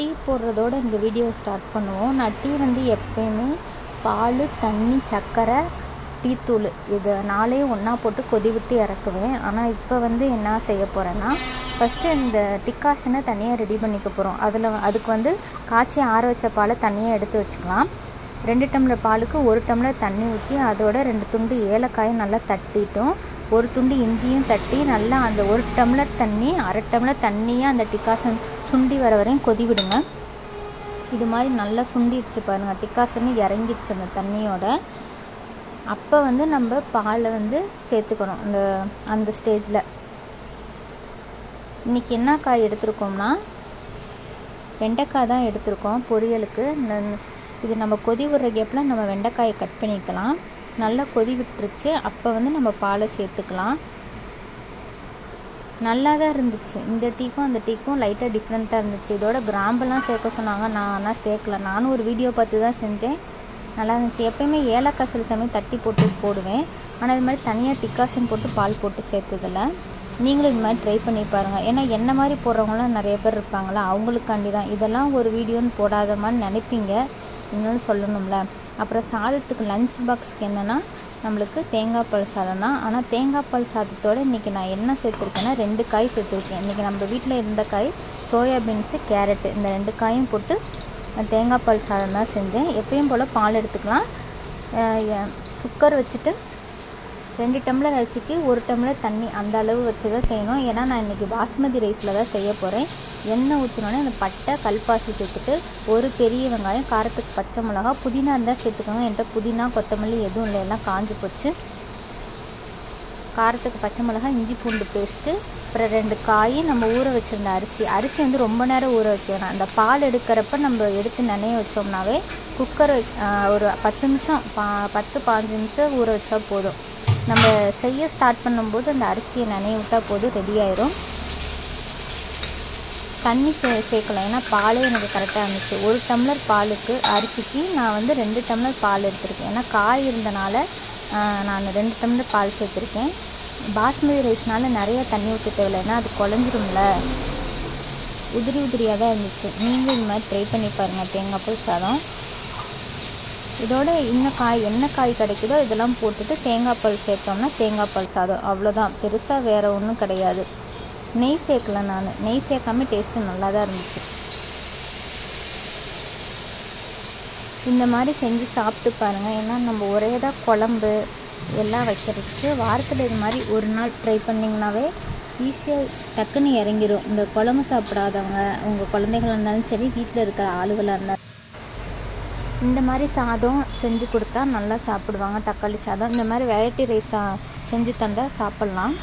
Tea போடுறதோட இந்த video start பண்ணுவோம். நான் டீ வந்து எப்பயுமே பால், தண்ணி, சர்க்கரை, டீத்தூள் இது 4 ஒன்றா போட்டு கொதி விட்டு இறக்குவேன். ஆனால் இப்போ வந்து என்ன செய்ய போகிறேன்னா, ஃபஸ்ட்டு இந்த டிக்காஷனை தனியாக ரெடி பண்ணிக்க போகிறோம். அதுக்கு வந்து காய்ச்சி ஆற வச்ச பாலை தனியாக எடுத்து வச்சுக்கலாம். 2 டம்ளர் பாலுக்கு 1 டம்ளர் தண்ணி ஊற்றி அதோட 2 துண்டு ஏலக்காயும் நல்லா தட்டிட்டோம். 1 துண்டு இஞ்சியும் தட்டி நல்லா அந்த 1 டம்ளர் தண்ணி, அரை டம்ளர் தண்ணியை அந்த டிக்காசன் சுண்டி வர வரையும் கொதி விடுங்க. இது மாதிரி நல்லா சுண்டிடுச்சு பாருங்கள், டிக்காசன்னு இறங்கிடுச்சு அந்த தண்ணியோட. அப்போ வந்து நம்ம பாலை வந்து சேர்த்துக்கணும். அந்த ஸ்டேஜில் இன்றைக்கி என்ன காய் எடுத்துருக்கோம்னா, வெண்டைக்காய் தான் எடுத்துருக்கோம் பொரியலுக்கு. இது நம்ம கொதி விடுற கேப்பில் நம்ம வெண்டைக்காயை கட் பண்ணிக்கலாம். நல்லா கொதி விட்டுருச்சு. அப்போ வந்து நம்ம பாலை சேர்த்துக்கலாம். நல்லா தான் இருந்துச்சு. இந்த டீக்கும் அந்த டீக்கும் லைட்டாக டிஃப்ரெண்ட்டாக இருந்துச்சு. இதோட கிராம்பெல்லாம் சேர்க்க சொன்னாங்க, நான் ஆனால் சேர்க்கல. நானும் ஒரு வீடியோ பார்த்து தான் செஞ்சேன். நல்லா இருந்துச்சு. எப்போயுமே ஏலக்காய் சில சமயம் தட்டி போட்டு போடுவேன். ஆனால் இது மாதிரி தனியாக டிக்காஷன் போட்டு பால் போட்டு சேர்த்ததில்ல. நீங்களும் இது மாதிரி ட்ரை பண்ணி பாருங்கள். ஏன்னா என்ன மாதிரி போடுறவங்களாம் நிறைய பேர் இருப்பாங்களா, அவங்களுக்காண்டி தான். இதெல்லாம் ஒரு வீடியோன்னு போடாத மாதிரி நினைப்பீங்க, இன்னொன்று சொல்லணும்ல. அப்புறம் சாதத்துக்கு லஞ்ச் பாக்ஸுக்கு என்னென்னா நம்மளுக்கு தேங்காய் பால் சாதம் தான். ஆனால் தேங்காய் பால் சாதத்தோடு இன்றைக்கி நான் என்ன சேர்த்துருக்கேன்னா 2 காய் சேர்த்துருக்கேன். இன்றைக்கி நம்ம வீட்டில் இருந்த காய் சோயாபீன்ஸு, கேரட்டு, இந்த 2 காயும் போட்டு தேங்காய் பால் சாதம் தான் செஞ்சேன். எப்பயும் போல் பால் எடுத்துக்கலாம். குக்கர் வச்சுட்டு 2 டம்ளர் அரிசிக்கு 1 டம்ளர் தண்ணி அந்த அளவு வச்சு தான் செய்யணும். ஏன்னா நான் இன்றைக்கி பாஸ்மதி ரைஸில் தான் செய்ய போகிறேன். எண்ணெய் ஊற்றினோடனே அந்த பட்டை, கல்பாசி சேர்த்துட்டு 1 பெரிய வெங்காயம், காரத்துக்கு பச்சை மிளகா, புதினா இருந்தால் சேர்த்துக்கோங்க. என்கிட்ட புதினா, கொத்தமல்லி எதுவும் இல்லை, எல்லாம் காஞ்சி போச்சு. காரத்துக்கு பச்சை மிளகா, இஞ்சி பூண்டு பேஸ்ட்டு, அப்புறம் 2 காய், நம்ம ஊற வச்சுருந்த அரிசி வந்து ரொம்ப நேரம் ஊற வைக்க வேணாம். அந்த பால் எடுக்கிறப்ப நம்ம எடுத்து நனைய வச்சோம்னாவே குக்கர் ஒரு 10 நிமிஷம் 10-15 நிமிஷம் ஊற வச்சா போதும். நம்ம செய்ய ஸ்டார்ட் பண்ணும்போது அந்த அரிசியை நனைய விட்டால் போதும், ரெடி ஆயிரும். தண்ணி சேர்க்கலாம், ஏன்னா பாலே எனக்கு கரெக்டாக இருந்துச்சு. 1 டம்ளர் பாலுக்கு அரிசிக்கு நான் வந்து 2 டம்ளர் பால் எடுத்திருக்கேன். ஏன்னா காய் இருந்தனால நான் 2 டம்ளர் பால் சேர்த்துருக்கேன். பாஸ்மதி ரைஸ்னால நிறைய தண்ணி ஊற்ற தேவையில்லை, ஏன்னா அது குழஞ்சிரும்ல. உதிரியாக தான் இருந்துச்சு. நீங்கள் இது மாதிரி ட்ரை பண்ணி பாருங்கள் தேங்காய் பால் சாதம். இதோட இன்னும் என்ன காய் கிடைக்குதோ இதெல்லாம் போட்டுட்டு தேங்காய் பால் சேர்த்தோம்னா தேங்காய் பால் சாதம், அவ்வளோதான். பெருசாக வேறு ஒன்றும் கிடையாது. நெய் சேர்க்கல, நான் நெய் சேர்க்காம டேஸ்ட்டு நல்லா தான் இருந்துச்சு. இந்த மாதிரி செஞ்சு சாப்பிட்டு பாருங்கள். ஏன்னா நம்ம ஒரே தான் குழம்பு எல்லாம் வைக்கிறதுக்கு வாரத்தில் இது மாதிரி ஒரு நாள் ட்ரை பண்ணிங்கனாவே ஈஸியாக டக்குன்னு இறங்கிடும். இந்த குழம்பு சாப்பிடாதவங்க, உங்கள் குழந்தைகளாக இருந்தாலும் சரி, வீட்டில் இருக்கிற ஆளுகளாக இருந்தாலும் இந்த மாதிரி சாதம் செஞ்சு கொடுத்தா நல்லா சாப்பிடுவாங்க. தக்காளி சாதம் இந்த மாதிரி வெரைட்டி ரைஸ் செஞ்சு தந்தால் சாப்பிட்லாம்.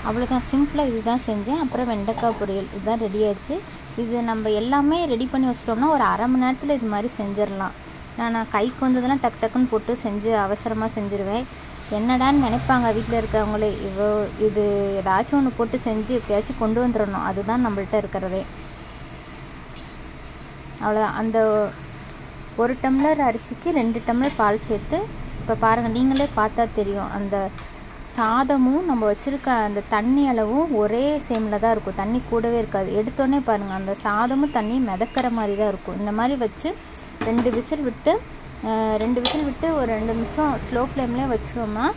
அவ்வளோதான், சிம்பிளாக இது தான் செஞ்சேன். அப்புறம் வெண்டைக்காய் பொரியல் இதுதான் ரெடி ஆயிடுச்சு. இது நம்ம எல்லாமே ரெடி பண்ணி வச்சிட்டோம்னா ஒரு அரை மணி நேரத்தில் இது மாதிரி செஞ்சிடலாம். நான் கைக்கு வந்ததெல்லாம் டக்குன்னு போட்டு செஞ்சு அவசரமாக செஞ்சுருவேன். என்னடான்னு நினைப்பாங்க வீட்டில் இருக்கவங்களே, இது ஏதாச்சும் ஒன்று போட்டு செஞ்சு எப்படியாச்சும் கொண்டு வந்துடணும், அதுதான் நம்மள்ட்ட இருக்கிறதே. அவ்வளோதான். அந்த 1 டம்ளர் அரிசிக்கு 2 டம்ளர் பால் சேர்த்து இப்போ பாருங்கள், நீங்களே பார்த்தா தெரியும். அந்த சாதமும் நம்ம வச்சுருக்க அந்த தண்ணி அளவும் ஒரே சேமில் தான் இருக்கும், தண்ணி கூடவே இருக்காது. எடுத்தோடனே பாருங்கள், அந்த சாதமும் தண்ணி மிதக்கிற மாதிரி தான் இருக்கும். இந்த மாதிரி வச்சு 2 விசில் விட்டு ஒரு 2 நிமிஷம் ஸ்லோ ஃப்ளேம்லேயே வச்சிட்டோம்னா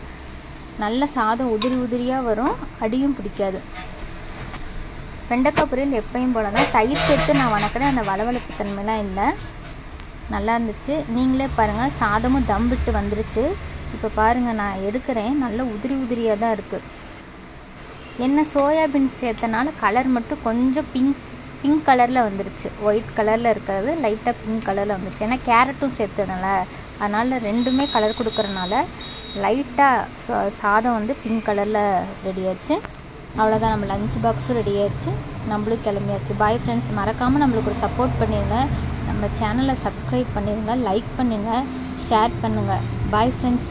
நல்ல சாதம் உதிரியாக வரும், அடியும் பிடிக்காது. வெண்டைக்காய் பொரியல் எப்பயும் போல தான். தயிர் சேர்த்து நான் வணக்கினேன், அந்த வளவளப்பு தன்மைலாம் இல்லை, நல்லா இருந்துச்சு. நீங்களே பாருங்கள், சாதமும் தம் விட்டு வந்துருச்சு. இப்போ பாருங்கள், நான் எடுக்கிறேன், நல்ல உதிரியாக தான் இருக்குது. என்ன சோயாபீன்ஸ் சேர்த்தனால கலர் மட்டும் கொஞ்சம் பிங்க் கலரில் வந்துருச்சு. ஒயிட் கலரில் இருக்கிறது லைட்டாக பிங்க் கலரில் வந்துருச்சு. ஏன்னா கேரட்டும் சேர்த்தனால, அதனால் ரெண்டுமே கலர் கொடுக்குறனால லைட்டாக சாதம் வந்து பிங்க் கலரில் ரெடி ஆயிடுச்சு. அவ்வளோதான், நம்ம லஞ்ச் பாக்ஸும் ரெடி ஆயிடுச்சு, நம்மளும் கிளம்பியாச்சு. பாய் ஃப்ரெண்ட்ஸ், மறக்காமல் நம்மளுக்கு ஒரு சப்போர்ட் பண்ணிடுங்க. நம்ம சேனலை சப்ஸ்கிரைப் பண்ணிடுங்க, லைக் பண்ணுங்கள், ஷேர் பண்ணுங்கள். Bye friends.